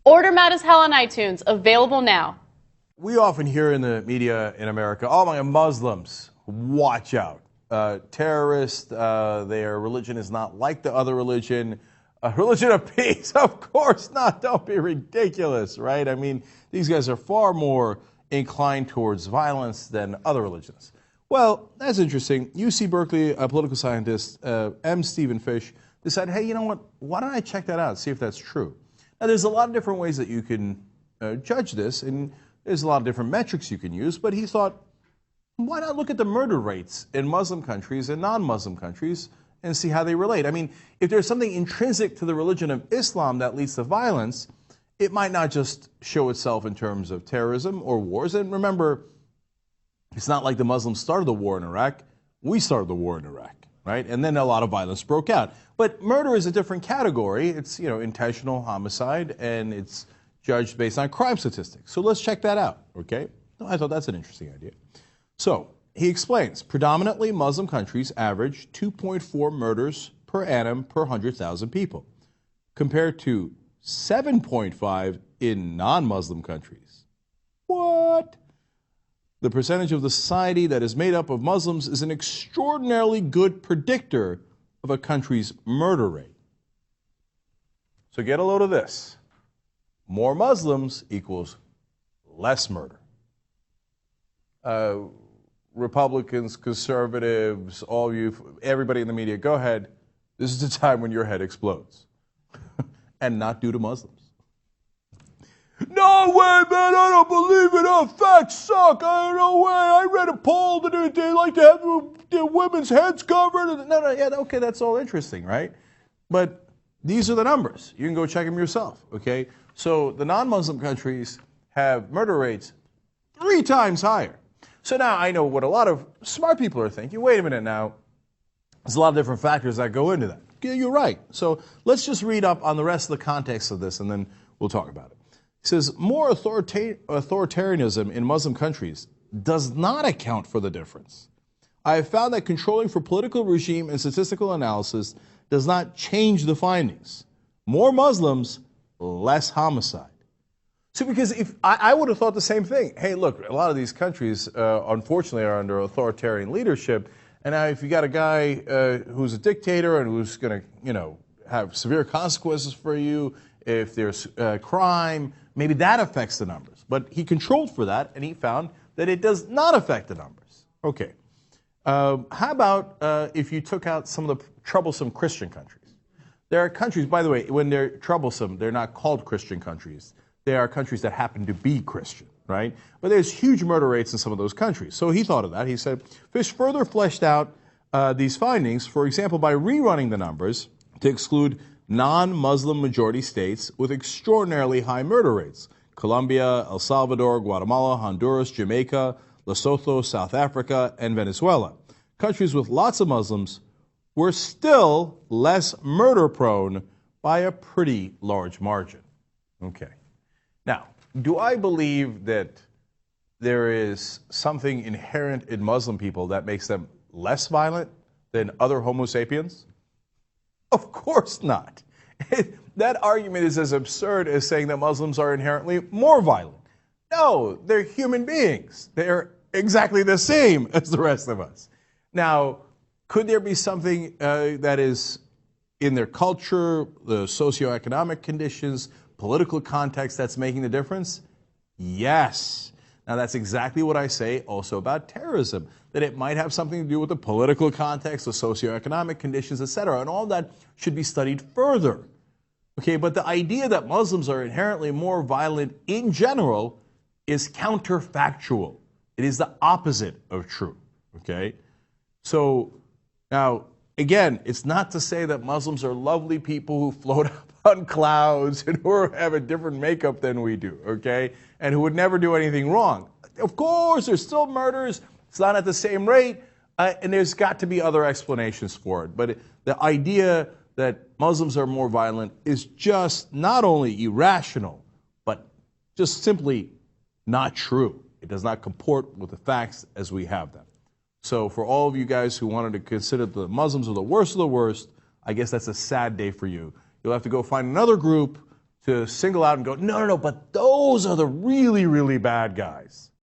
Order Mad as Hell on iTunes, available now. We often hear in the media in America, oh my God, Muslims, watch out. Terrorists, their religion is not like the other religion. A religion of peace? Of course not. Don't be ridiculous, right? I mean, these guys are far more inclined towards violence than other religions. Well, that's interesting. UC Berkeley political scientist M. Stephen Fish decided, hey, you know what? Why don't I check that out, see if that's true? Now, there's a lot of different ways that you can judge this, and there's a lot of different metrics you can use, but he thought, why not look at the murder rates in Muslim countries and non-Muslim countries and see how they relate? I mean, if there's something intrinsic to the religion of Islam that leads to violence, it might not just show itself in terms of terrorism or wars. And remember, it's not like the Muslims started the war in Iraq. We started the war in Iraq, right? And then a lot of violence broke out. But murder is a different category. It's, intentional homicide, and it's judged based on crime statistics. So let's check that out, okay? I thought that's an interesting idea. So he explains, predominantly Muslim countries average 2.4 murders per annum per 100,000 people, compared to 7.5 in non-Muslim countries. What? The percentage of the society that is made up of Muslims is an extraordinarily good predictor of a country's murder rate. So get a load of this. More Muslims equals less murder. Republicans, conservatives, all of you, everybody in the media, go ahead. This is the time when your head explodes. And not due to Muslims. No way, man, I don't believe it. Oh, facts suck. No way. I read a poll that they like to have their women's heads covered. No, yeah, okay, that's all interesting, right? But these are the numbers. You can go check them yourself, okay? So the non-Muslim countries have murder rates 3 times higher. So now I know what a lot of smart people are thinking. Wait a minute now. There's a lot of different factors that go into that. Yeah, you're right. So let's just read up on the rest of the context of this, and then we'll talk about it. He says, more authoritarianism in Muslim countries does not account for the difference. I have found that controlling for political regime and statistical analysis does not change the findings. More Muslims, less homicide. So because if I would have thought the same thing. Hey, look, a lot of these countries, unfortunately, are under authoritarian leadership. And now if you got a guy who's a dictator and who's going to, have severe consequences for you, if there's crime, maybe that affects the numbers. But he controlled for that, and he found that it does not affect the numbers. Okay. How about if you took out some of the troublesome Christian countries? There are countries, by the way, when they're troublesome, they're not called Christian countries. They are countries that happen to be Christian, right? But there's huge murder rates in some of those countries. So he thought of that. He said, Fish further fleshed out these findings, for example, by rerunning the numbers to exclude non-Muslim majority states with extraordinarily high murder rates. Colombia, El Salvador, Guatemala, Honduras, Jamaica, Lesotho, South Africa, and Venezuela. Countries with lots of Muslims were still less murder prone by a pretty large margin. Okay. Now, do I believe that there is something inherent in Muslim people that makes them less violent than other Homo sapiens? Of course not. That argument is as absurd as saying that Muslims are inherently more violent. No, they're human beings. They're exactly the same as the rest of us. Now, could there be something that is in their culture, the socioeconomic conditions, political context that's making the difference? Yes. Now, that's exactly what I say also about terrorism, that it might have something to do with the political context, the socioeconomic conditions, etc., and all that should be studied further. Okay, but the idea that Muslims are inherently more violent in general is counterfactual. It is the opposite of true. Okay? So, now, again, it's not to say that Muslims are lovely people who float up on clouds and who have a different makeup than we do, okay? And who would never do anything wrong. Of course, there's still murders. It's not at the same rate. And there's got to be other explanations for it. But the idea that Muslims are more violent is just not only irrational, but just simply not true. It does not comport with the facts as we have them. So for all of you guys who wanted to consider the Muslims are the worst of the worst, I guess that's a sad day for you. You'll have to go find another group to single out and go, no, no, no, but those are the really, really bad guys.